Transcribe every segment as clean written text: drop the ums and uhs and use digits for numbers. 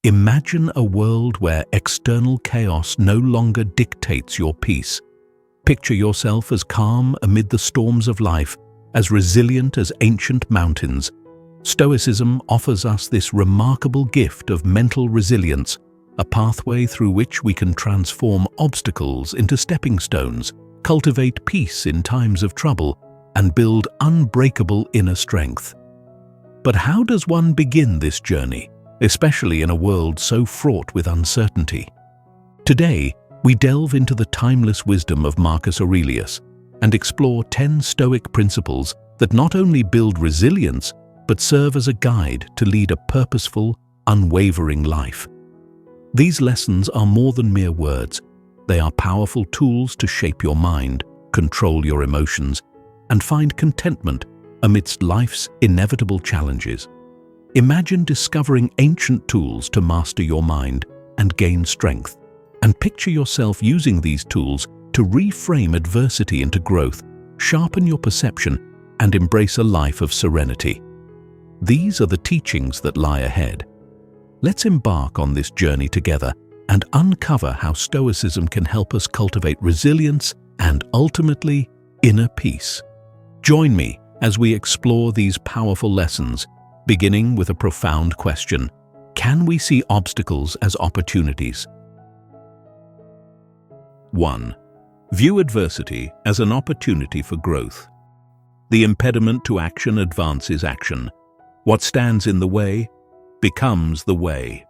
Imagine a world where external chaos no longer dictates your peace. Picture yourself as calm amid the storms of life, as resilient as ancient mountains. Stoicism offers us this remarkable gift of mental resilience, a pathway through which we can transform obstacles into stepping stones, cultivate peace in times of trouble, and build unbreakable inner strength. But how does one begin this journey, especially in a world so fraught with uncertainty? Today, we delve into the timeless wisdom of Marcus Aurelius and explore 10 Stoic principles that not only build resilience, but serve as a guide to lead a purposeful, unwavering life. These lessons are more than mere words. They are powerful tools to shape your mind, control your emotions, and find contentment amidst life's inevitable challenges. Imagine discovering ancient tools to master your mind and gain strength, and picture yourself using these tools to reframe adversity into growth, sharpen your perception, and embrace a life of serenity. These are the teachings that lie ahead. Let's embark on this journey together and uncover how Stoicism can help us cultivate resilience and, ultimately, inner peace. Join me as we explore these powerful lessons, beginning with a profound question: can we see obstacles as opportunities? 1. View adversity as an opportunity for growth. The impediment to action advances action. What stands in the way becomes the way.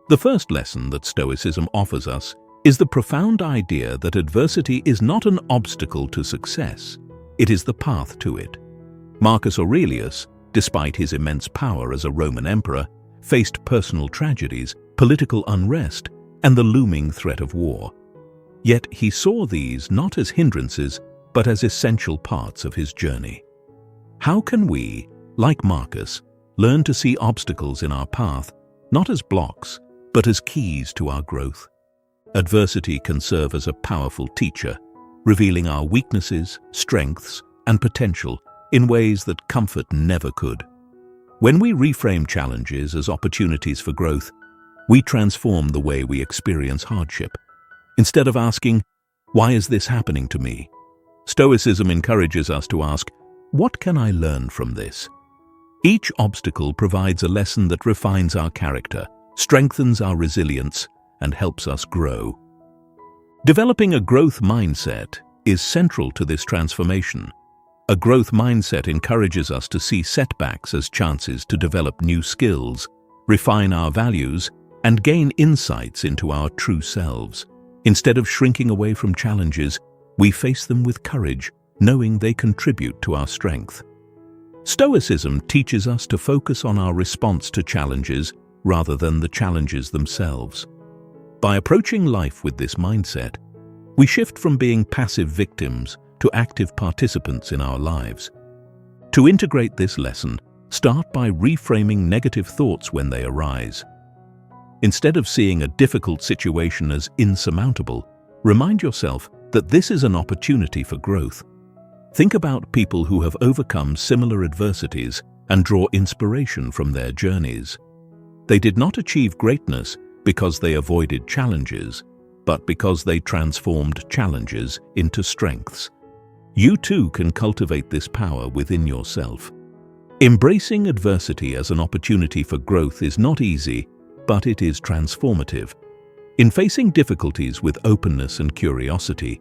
The first lesson that Stoicism offers us is the profound idea that adversity is not an obstacle to success, it is the path to it. Marcus Aurelius, despite his immense power as a Roman emperor, faced personal tragedies, political unrest, and the looming threat of war. Yet he saw these not as hindrances, but as essential parts of his journey. How can we, like Marcus, learn to see obstacles in our path not as blocks, but as keys to our growth? Adversity can serve as a powerful teacher, revealing our weaknesses, strengths, and potential in ways that comfort never could. When we reframe challenges as opportunities for growth, we transform the way we experience hardship. Instead of asking, "Why is this happening to me?" Stoicism encourages us to ask, "What can I learn from this?" Each obstacle provides a lesson that refines our character, strengthens our resilience, and helps us grow. Developing a growth mindset is central to this transformation. A growth mindset encourages us to see setbacks as chances to develop new skills, refine our values, and gain insights into our true selves. Instead of shrinking away from challenges, we face them with courage, knowing they contribute to our strength. Stoicism teaches us to focus on our response to challenges rather than the challenges themselves. By approaching life with this mindset, we shift from being passive victims to active participants in our lives. To integrate this lesson, start by reframing negative thoughts when they arise. Instead of seeing a difficult situation as insurmountable, remind yourself that this is an opportunity for growth. Think about people who have overcome similar adversities and draw inspiration from their journeys. They did not achieve greatness because they avoided challenges, but because they transformed challenges into strengths. You too can cultivate this power within yourself. Embracing adversity as an opportunity for growth is not easy, but it is transformative. In facing difficulties with openness and curiosity,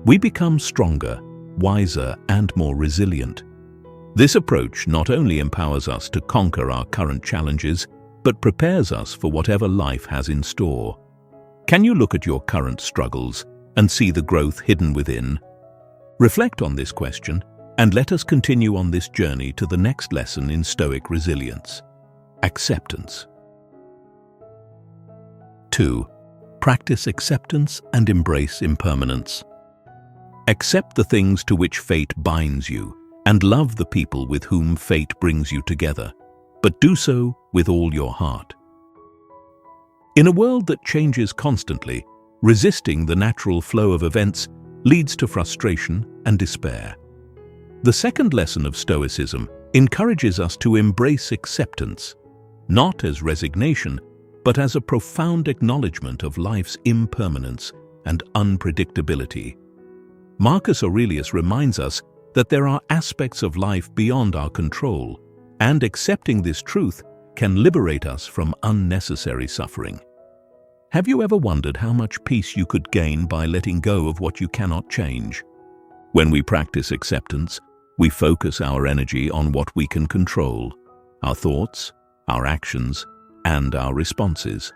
we become stronger, wiser, and more resilient. This approach not only empowers us to conquer our current challenges, but prepares us for whatever life has in store. Can you look at your current struggles and see the growth hidden within? Reflect on this question, and let us continue on this journey to the next lesson in Stoic resilience: acceptance. 2. Practice acceptance and embrace impermanence. Accept the things to which fate binds you, and love the people with whom fate brings you together, but do so with all your heart. In a world that changes constantly, resisting the natural flow of events leads to frustration and despair. The second lesson of Stoicism encourages us to embrace acceptance. not as resignation, but as a profound acknowledgement of life's impermanence and unpredictability. Marcus Aurelius reminds us that there are aspects of life beyond our control, and accepting this truth can liberate us from unnecessary suffering. Have you ever wondered how much peace you could gain by letting go of what you cannot change? When we practice acceptance, we focus our energy on what we can control: our thoughts, our actions, and our responses.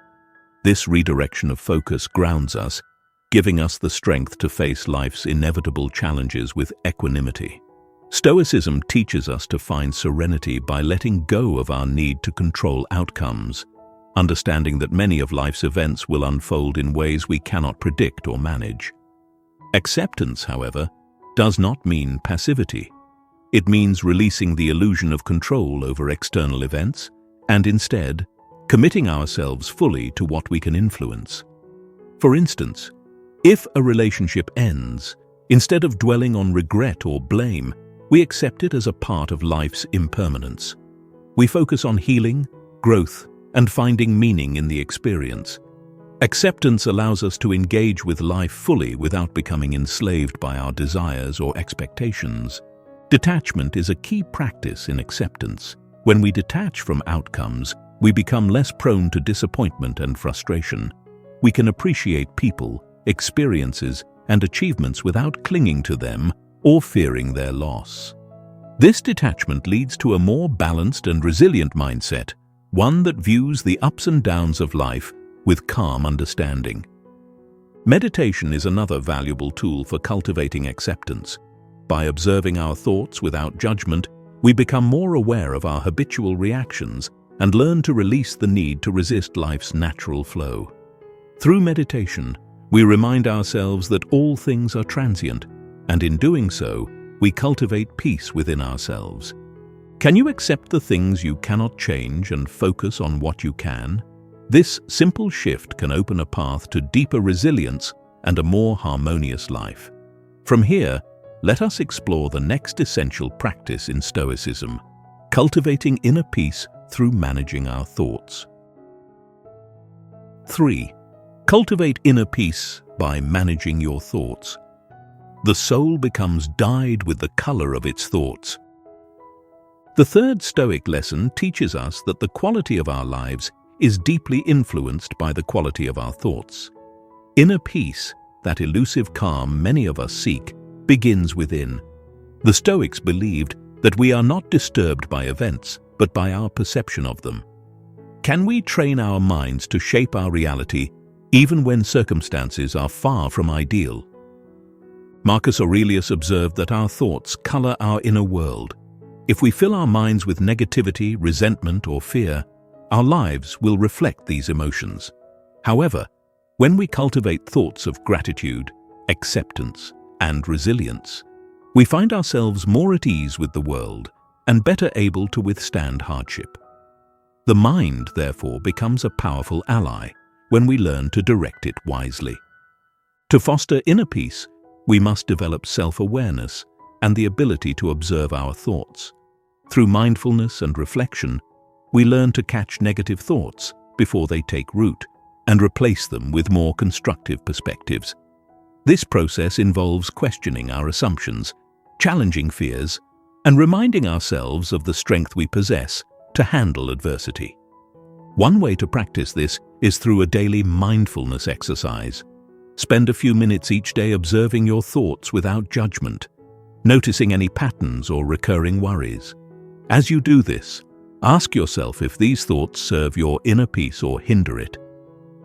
This redirection of focus grounds us, giving us the strength to face life's inevitable challenges with equanimity. Stoicism teaches us to find serenity by letting go of our need to control outcomes, understanding that many of life's events will unfold in ways we cannot predict or manage. Acceptance, however, does not mean passivity. It means releasing the illusion of control over external events and instead committing ourselves fully to what we can influence. For instance, if a relationship ends, instead of dwelling on regret or blame, we accept it as a part of life's impermanence. We focus on healing, growth, and finding meaning in the experience. Acceptance allows us to engage with life fully without becoming enslaved by our desires or expectations. Detachment is a key practice in acceptance. When we detach from outcomes, we become less prone to disappointment and frustration. We can appreciate people, experiences, and achievements without clinging to them or fearing their loss. This detachment leads to a more balanced and resilient mindset, one that views the ups and downs of life with calm understanding. Meditation is another valuable tool for cultivating acceptance. By observing our thoughts without judgment, we become more aware of our habitual reactions and learn to release the need to resist life's natural flow. Through meditation, we remind ourselves that all things are transient, and in doing so, we cultivate peace within ourselves. Can you accept the things you cannot change and focus on what you can? This simple shift can open a path to deeper resilience and a more harmonious life. From here, let us explore the next essential practice in Stoicism: cultivating inner peace through managing our thoughts. 3. Cultivate inner peace by managing your thoughts. The soul becomes dyed with the color of its thoughts. The third Stoic lesson teaches us that the quality of our lives is deeply influenced by the quality of our thoughts. Inner peace, that elusive calm many of us seek, begins within. The Stoics believed that we are not disturbed by events, but by our perception of them. Can we train our minds to shape our reality even when circumstances are far from ideal? Marcus Aurelius observed that our thoughts color our inner world. If we fill our minds with negativity, resentment, or fear, our lives will reflect these emotions. However, when we cultivate thoughts of gratitude, acceptance, and resilience, we find ourselves more at ease with the world and better able to withstand hardship. The mind, therefore, becomes a powerful ally when we learn to direct it wisely. To foster inner peace, we must develop self-awareness and the ability to observe our thoughts. Through mindfulness and reflection, we learn to catch negative thoughts before they take root and replace them with more constructive perspectives. This process involves questioning our assumptions, challenging fears, and reminding ourselves of the strength we possess to handle adversity. One way to practice this is through a daily mindfulness exercise. Spend a few minutes each day observing your thoughts without judgment, noticing any patterns or recurring worries. As you do this, ask yourself if these thoughts serve your inner peace or hinder it.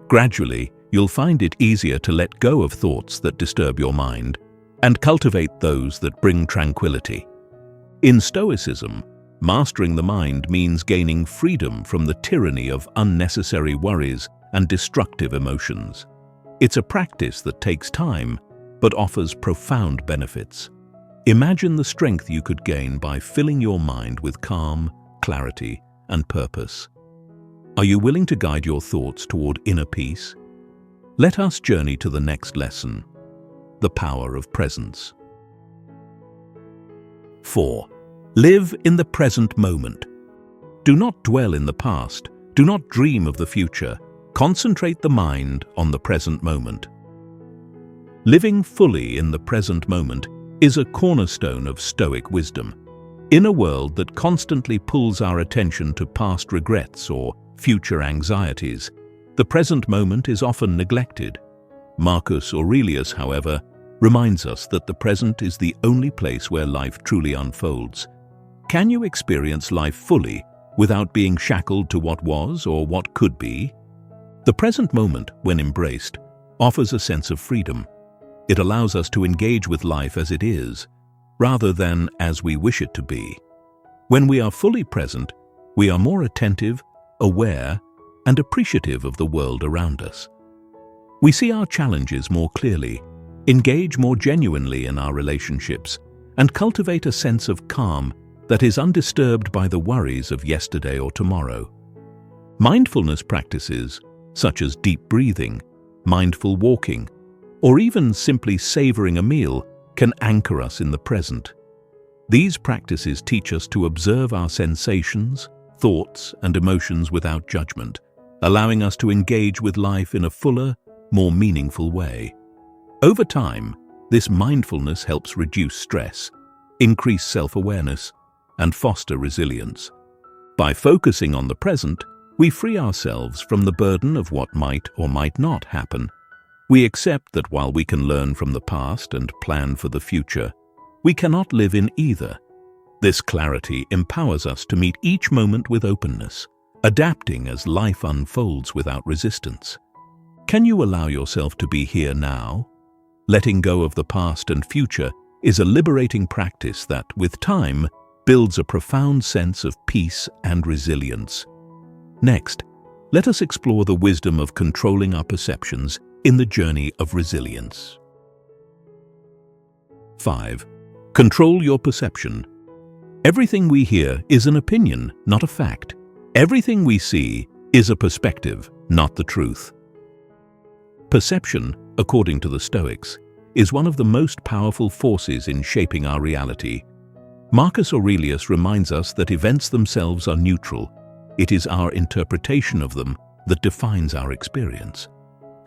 Gradually, you'll find it easier to let go of thoughts that disturb your mind and cultivate those that bring tranquility. In Stoicism, mastering the mind means gaining freedom from the tyranny of unnecessary worries and destructive emotions. It's a practice that takes time, but offers profound benefits. Imagine the strength you could gain by filling your mind with calm, clarity, and purpose. Are you willing to guide your thoughts toward inner peace? Let us journey to the next lesson: the power of presence. 4. Live in the present moment. Do not dwell in the past, Do not dream of the future. Concentrate the mind on the present moment. Living fully in the present moment is a cornerstone of Stoic wisdom. In a world that constantly pulls our attention to past regrets or future anxieties, the present moment is often neglected. Marcus Aurelius, however, reminds us that the present is the only place where life truly unfolds. Can you experience life fully without being shackled to what was or what could be? The present moment, when embraced, offers a sense of freedom. It allows us to engage with life as it is, rather than as we wish it to be. When we are fully present, we are more attentive, aware, and appreciative of the world around us. We see our challenges more clearly, engage more genuinely in our relationships, and cultivate a sense of calm that is undisturbed by the worries of yesterday or tomorrow. Mindfulness practices, such as deep breathing, mindful walking, or even simply savoring a meal, can anchor us in the present. These practices teach us to observe our sensations, thoughts, and emotions without judgment, allowing us to engage with life in a fuller, more meaningful way. Over time, this mindfulness helps reduce stress, increase self-awareness, and foster resilience. By focusing on the present, we free ourselves from the burden of what might or might not happen. We accept that while we can learn from the past and plan for the future, we cannot live in either. This clarity empowers us to meet each moment with openness, adapting as life unfolds without resistance. Can you allow yourself to be here now? Letting go of the past and future is a liberating practice that, with time, builds a profound sense of peace and resilience. Next, let us explore the wisdom of controlling our perceptions in the journey of resilience. 5. Control your perception. Everything we hear is an opinion, not a fact. Everything we see is a perspective, not the truth. Perception, according to the Stoics, is one of the most powerful forces in shaping our reality. Marcus Aurelius reminds us that events themselves are neutral. It is our interpretation of them that defines our experience.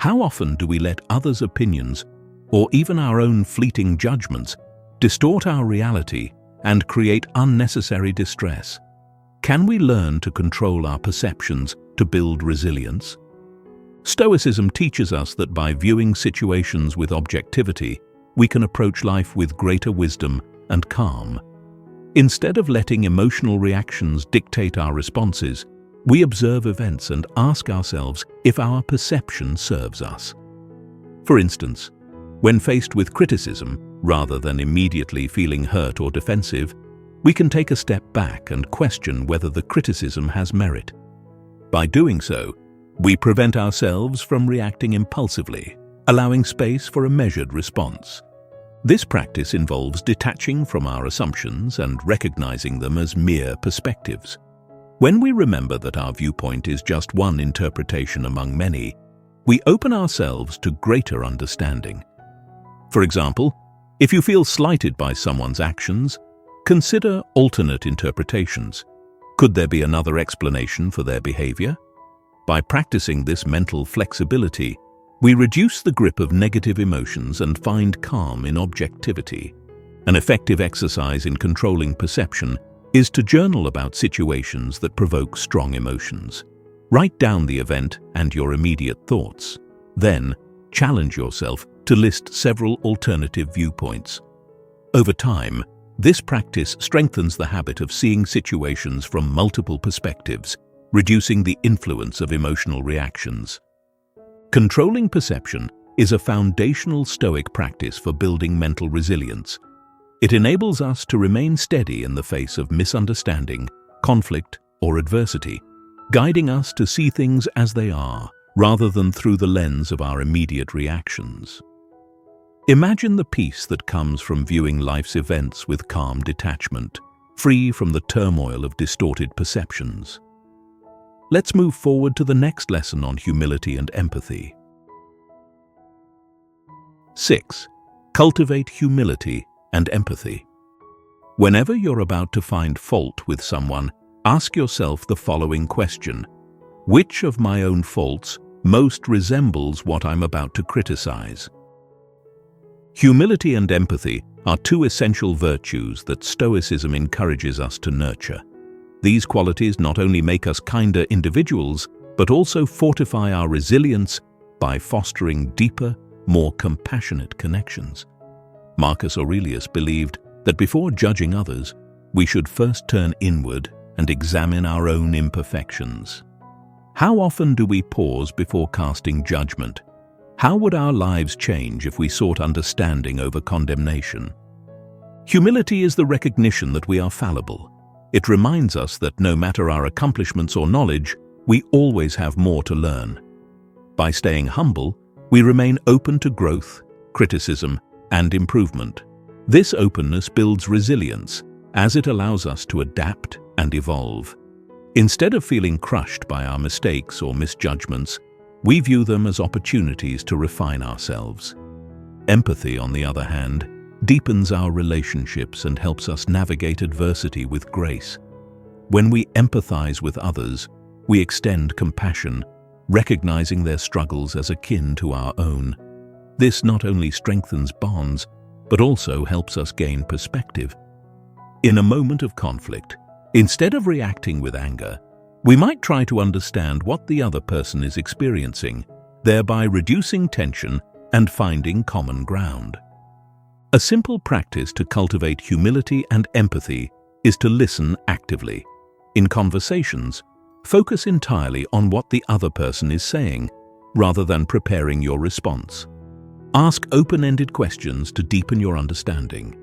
How often do we let others' opinions, or even our own fleeting judgments, distort our reality and create unnecessary distress? Can we learn to control our perceptions to build resilience? Stoicism teaches us that by viewing situations with objectivity, we can approach life with greater wisdom and calm. Instead of letting emotional reactions dictate our responses, we observe events and ask ourselves if our perception serves us. For instance, when faced with criticism, rather than immediately feeling hurt or defensive, we can take a step back and question whether the criticism has merit. By doing so, we prevent ourselves from reacting impulsively, allowing space for a measured response. This practice involves detaching from our assumptions and recognizing them as mere perspectives. When we remember that our viewpoint is just one interpretation among many, we open ourselves to greater understanding. For example, if you feel slighted by someone's actions, consider alternate interpretations. Could there be another explanation for their behavior? By practicing this mental flexibility, we reduce the grip of negative emotions and find calm in objectivity. An effective exercise in controlling perception is to journal about situations that provoke strong emotions. Write down the event and your immediate thoughts. Then, challenge yourself to list several alternative viewpoints. Over time, this practice strengthens the habit of seeing situations from multiple perspectives, reducing the influence of emotional reactions. Controlling perception is a foundational Stoic practice for building mental resilience. It enables us to remain steady in the face of misunderstanding, conflict, or adversity, guiding us to see things as they are, rather than through the lens of our immediate reactions. Imagine the peace that comes from viewing life's events with calm detachment, free from the turmoil of distorted perceptions. Let's move forward to the next lesson on humility and empathy. 6. Cultivate humility and empathy. Whenever you're about to find fault with someone, ask yourself the following question: Which of my own faults most resembles what I'm about to criticize? Humility and empathy are two essential virtues that Stoicism encourages us to nurture. These qualities not only make us kinder individuals, but also fortify our resilience by fostering deeper, more compassionate connections. Marcus Aurelius believed that before judging others, we should first turn inward and examine our own imperfections. How often do we pause before casting judgment? How would our lives change if we sought understanding over condemnation? Humility is the recognition that we are fallible. It reminds us that no matter our accomplishments or knowledge, we always have more to learn. By staying humble, we remain open to growth, criticism, and improvement. This openness builds resilience, as it allows us to adapt and evolve. Instead of feeling crushed by our mistakes or misjudgments, we view them as opportunities to refine ourselves. Empathy, on the other hand, deepens our relationships and helps us navigate adversity with grace. When we empathize with others, we extend compassion, recognizing their struggles as akin to our own. This not only strengthens bonds, but also helps us gain perspective. In a moment of conflict, instead of reacting with anger, we might try to understand what the other person is experiencing, thereby reducing tension and finding common ground. A simple practice to cultivate humility and empathy is to listen actively. In conversations, focus entirely on what the other person is saying, rather than preparing your response. Ask open-ended questions to deepen your understanding.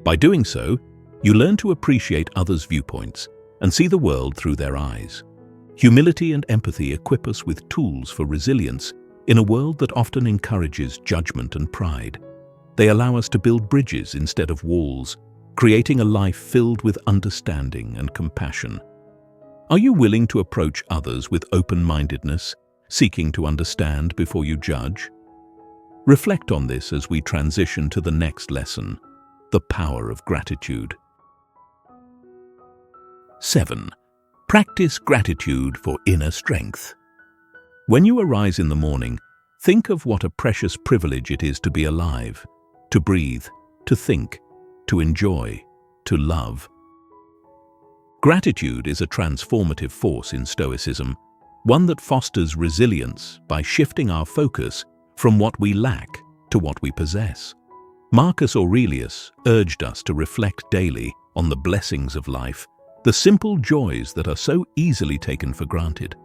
By doing so, you learn to appreciate others' viewpoints and see the world through their eyes. Humility and empathy equip us with tools for resilience in a world that often encourages judgment and pride. They allow us to build bridges instead of walls, creating a life filled with understanding and compassion. Are you willing to approach others with open-mindedness, seeking to understand before you judge? Reflect on this as we transition to the next lesson, the power of gratitude. 7. Practice gratitude for inner strength. When you arise in the morning, think of what a precious privilege it is to be alive, to breathe, to think, to enjoy, to love. Gratitude is a transformative force in Stoicism, one that fosters resilience by shifting our focus from what we lack to what we possess. Marcus Aurelius urged us to reflect daily on the blessings of life, the simple joys that are so easily taken for granted.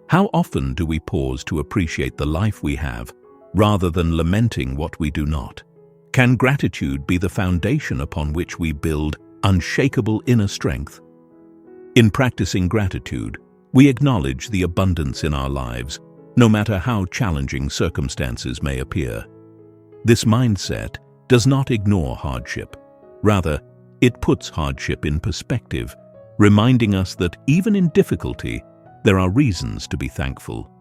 How often do we pause to appreciate the life we have, rather than lamenting what we do not? Can gratitude be the foundation upon which we build unshakable inner strength? In practicing gratitude, we acknowledge the abundance in our lives, no matter how challenging circumstances may appear. This mindset does not ignore hardship. Rather, it puts hardship in perspective, reminding us that even in difficulty, there are reasons to be thankful.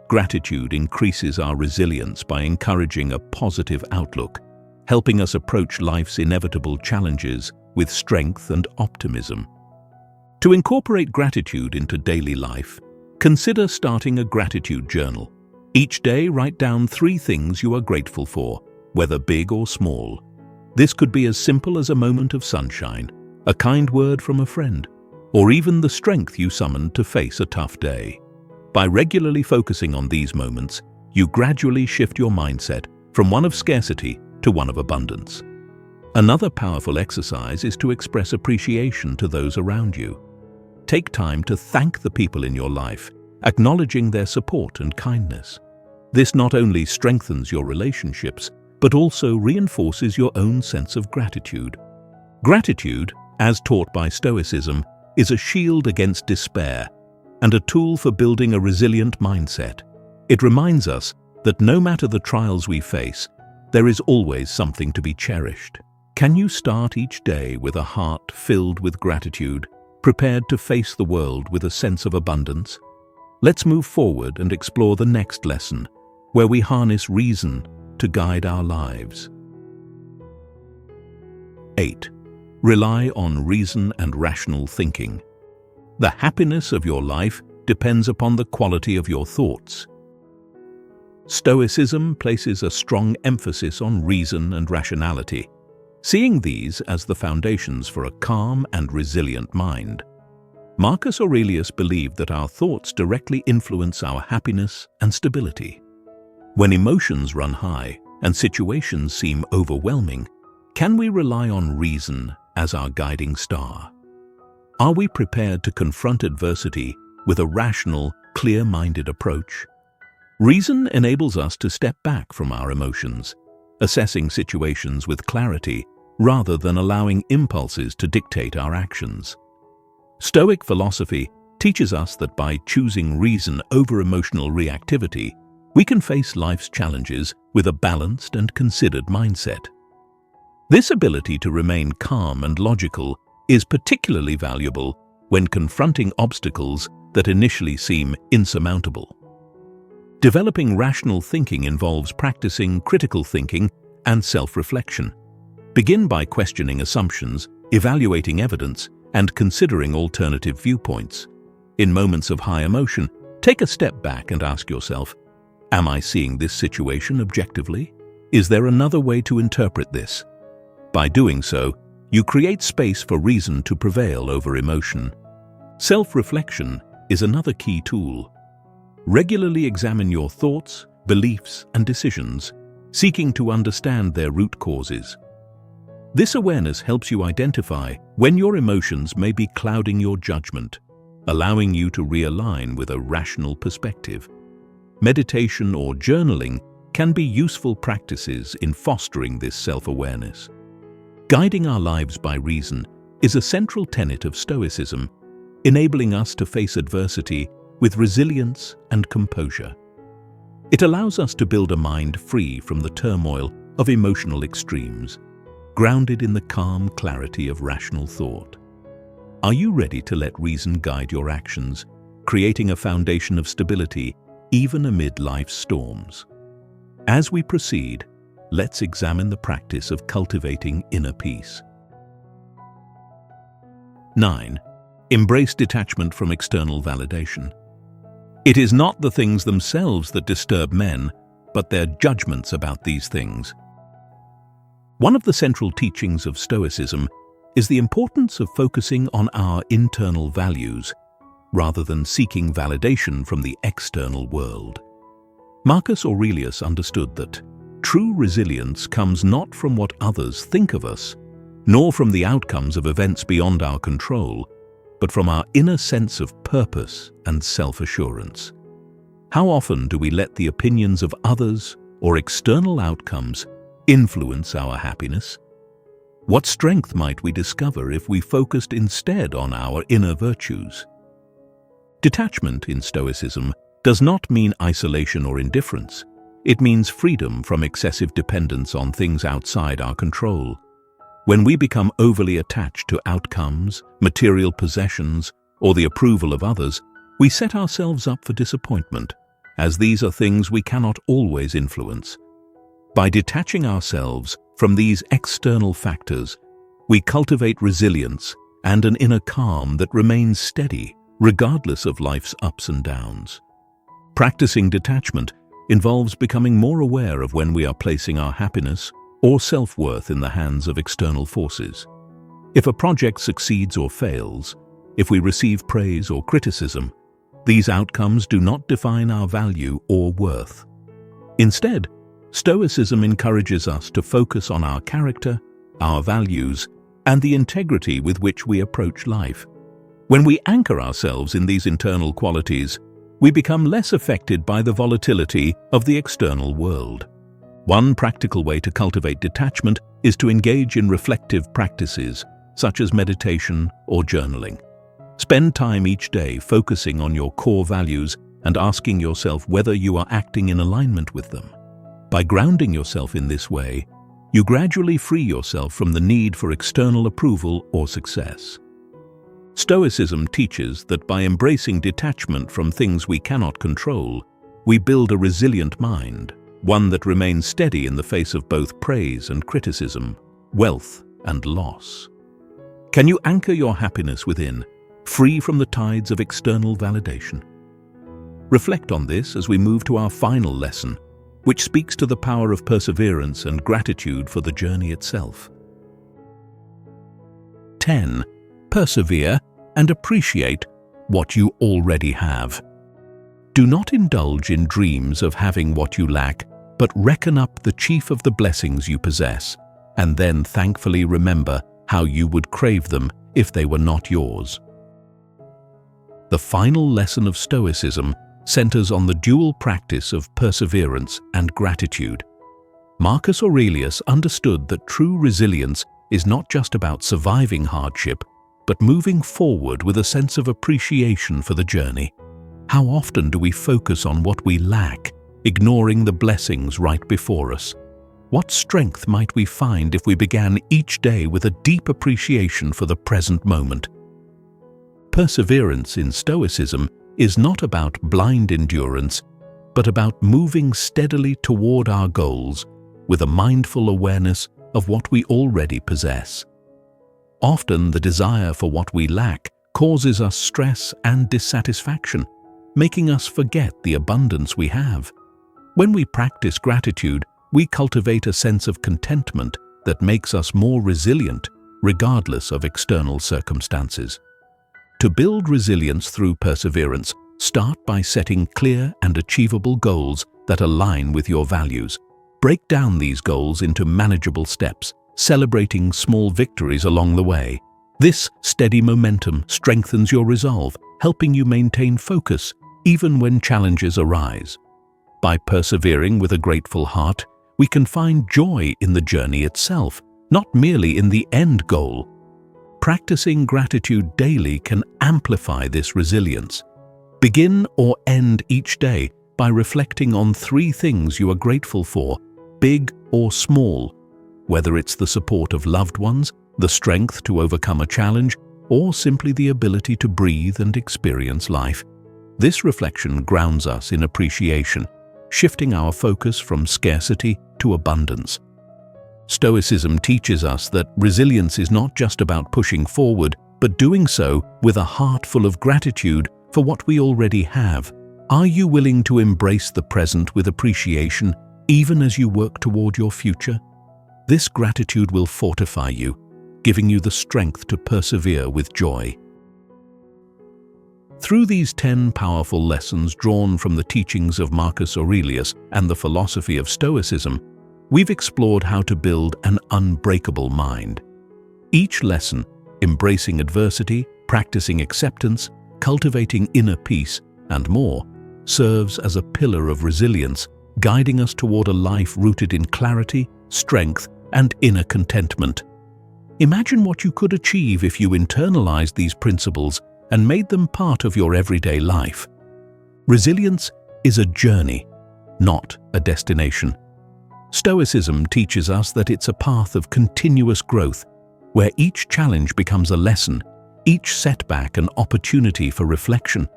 Gratitude increases our resilience by encouraging a positive outlook, helping us approach life's inevitable challenges with strength and optimism. To incorporate gratitude into daily life, consider starting a gratitude journal. Each day, write down 3 things you are grateful for, whether big or small. This could be as simple as a moment of sunshine, a kind word from a friend, or even the strength you summoned to face a tough day. By regularly focusing on these moments, you gradually shift your mindset from one of scarcity to one of abundance. Another powerful exercise is to express appreciation to those around you. Take time to thank the people in your life, acknowledging their support and kindness. This not only strengthens your relationships, but also reinforces your own sense of gratitude. Gratitude, as taught by Stoicism, is a shield against despair and a tool for building a resilient mindset. It reminds us that no matter the trials we face, there is always something to be cherished. Can you start each day with a heart filled with gratitude, prepared to face the world with a sense of abundance? Let's move forward and explore the next lesson, where we harness reason to guide our lives. 8. Rely on reason and rational thinking. The happiness of your life depends upon the quality of your thoughts. Stoicism places a strong emphasis on reason and rationality, seeing these as the foundations for a calm and resilient mind. Marcus Aurelius believed that our thoughts directly influence our happiness and stability. When emotions run high and situations seem overwhelming, can we rely on reason as our guiding star? Are we prepared to confront adversity with a rational, clear-minded approach? Reason enables us to step back from our emotions, assessing situations with clarity rather than allowing impulses to dictate our actions. Stoic philosophy teaches us that by choosing reason over emotional reactivity, we can face life's challenges with a balanced and considered mindset. This ability to remain calm and logical is particularly valuable when confronting obstacles that initially seem insurmountable. Developing rational thinking involves practicing critical thinking and self-reflection. Begin by questioning assumptions, evaluating evidence, and considering alternative viewpoints. In moments of high emotion, take a step back and ask yourself, am I seeing this situation objectively? Is there another way to interpret this? By doing so, you create space for reason to prevail over emotion. Self-reflection is another key tool. Regularly examine your thoughts, beliefs, and decisions, seeking to understand their root causes. This awareness helps you identify when your emotions may be clouding your judgment, allowing you to realign with a rational perspective. Meditation or journaling can be useful practices in fostering this self-awareness. Guiding our lives by reason is a central tenet of Stoicism, enabling us to face adversity with resilience and composure. It allows us to build a mind free from the turmoil of emotional extremes, grounded in the calm clarity of rational thought. Are you ready to let reason guide your actions, creating a foundation of stability even amid life's storms? As we proceed, let's examine the practice of cultivating inner peace. 9. Embrace detachment from external validation. It is not the things themselves that disturb men, but their judgments about these things. One of the central teachings of Stoicism is the importance of focusing on our internal values, rather than seeking validation from the external world. Marcus Aurelius understood that true resilience comes not from what others think of us, nor from the outcomes of events beyond our control, but from our inner sense of purpose and self-assurance. How often do we let the opinions of others or external outcomes influence our happiness? What strength might we discover if we focused instead on our inner virtues? Detachment in Stoicism does not mean isolation or indifference. It means freedom from excessive dependence on things outside our control. When we become overly attached to outcomes, material possessions, or the approval of others, we set ourselves up for disappointment, as these are things we cannot always influence. By detaching ourselves from these external factors, we cultivate resilience and an inner calm that remains steady, regardless of life's ups and downs. Practicing detachment involves becoming more aware of when we are placing our happiness or self-worth in the hands of external forces. If a project succeeds or fails, if we receive praise or criticism, these outcomes do not define our value or worth. Instead, Stoicism encourages us to focus on our character, our values, and the integrity with which we approach life. When we anchor ourselves in these internal qualities, we become less affected by the volatility of the external world. One practical way to cultivate detachment is to engage in reflective practices, such as meditation or journaling. Spend time each day focusing on your core values and asking yourself whether you are acting in alignment with them. By grounding yourself in this way, you gradually free yourself from the need for external approval or success. Stoicism teaches that by embracing detachment from things we cannot control, we build a resilient mind, one that remains steady in the face of both praise and criticism, wealth and loss. Can you anchor your happiness within, free from the tides of external validation? Reflect on this as we move to our final lesson, which speaks to the power of perseverance and gratitude for the journey itself. 10. Persevere and appreciate what you already have. Do not indulge in dreams of having what you lack, but reckon up the chief of the blessings you possess, and then thankfully remember how you would crave them if they were not yours. The final lesson of Stoicism centers on the dual practice of perseverance and gratitude. Marcus Aurelius understood that true resilience is not just about surviving hardship, but moving forward with a sense of appreciation for the journey. How often do we focus on what we lack, ignoring the blessings right before us? What strength might we find if we began each day with a deep appreciation for the present moment? Perseverance in Stoicism is not about blind endurance, but about moving steadily toward our goals with a mindful awareness of what we already possess. Often the desire for what we lack causes us stress and dissatisfaction, making us forget the abundance we have. When we practice gratitude, we cultivate a sense of contentment that makes us more resilient, regardless of external circumstances. To build resilience through perseverance, start by setting clear and achievable goals that align with your values. Break down these goals into manageable steps, celebrating small victories along the way. This steady momentum strengthens your resolve, helping you maintain focus even when challenges arise. By persevering with a grateful heart, we can find joy in the journey itself, not merely in the end goal. Practicing gratitude daily can amplify this resilience. Begin or end each day by reflecting on 3 things you are grateful for, big or small, whether it's the support of loved ones, the strength to overcome a challenge, or simply the ability to breathe and experience life. This reflection grounds us in appreciation, shifting our focus from scarcity to abundance. Stoicism teaches us that resilience is not just about pushing forward, but doing so with a heart full of gratitude for what we already have. Are you willing to embrace the present with appreciation, even as you work toward your future? This gratitude will fortify you, giving you the strength to persevere with joy. Through these 10 powerful lessons drawn from the teachings of Marcus Aurelius and the philosophy of Stoicism, we've explored how to build an unbreakable mind. Each lesson, embracing adversity, practicing acceptance, cultivating inner peace, and more, serves as a pillar of resilience, guiding us toward a life rooted in clarity, strength, and inner contentment. Imagine what you could achieve if you internalized these principles and made them part of your everyday life. Resilience is a journey, not a destination. Stoicism teaches us that it's a path of continuous growth, where each challenge becomes a lesson, each setback an opportunity for reflection.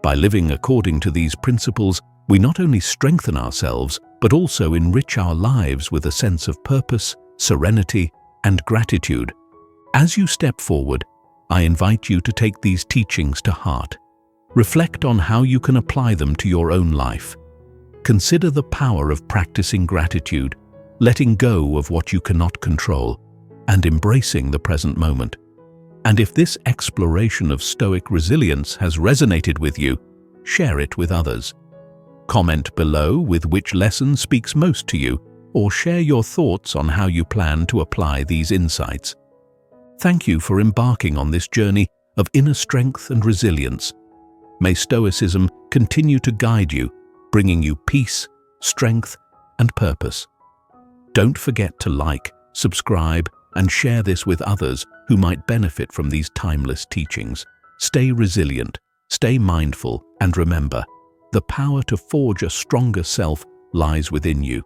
By living according to these principles, we not only strengthen ourselves, but also enrich our lives with a sense of purpose, serenity, and gratitude. As you step forward, I invite you to take these teachings to heart. Reflect on how you can apply them to your own life. Consider the power of practicing gratitude, letting go of what you cannot control, and embracing the present moment. And if this exploration of Stoic resilience has resonated with you, share it with others. Comment below with which lesson speaks most to you, or share your thoughts on how you plan to apply these insights. Thank you for embarking on this journey of inner strength and resilience. May Stoicism continue to guide you, bringing you peace, strength, and purpose. Don't forget to like, subscribe, and share this with others who might benefit from these timeless teachings. Stay resilient, stay mindful, and remember, the power to forge a stronger self lies within you.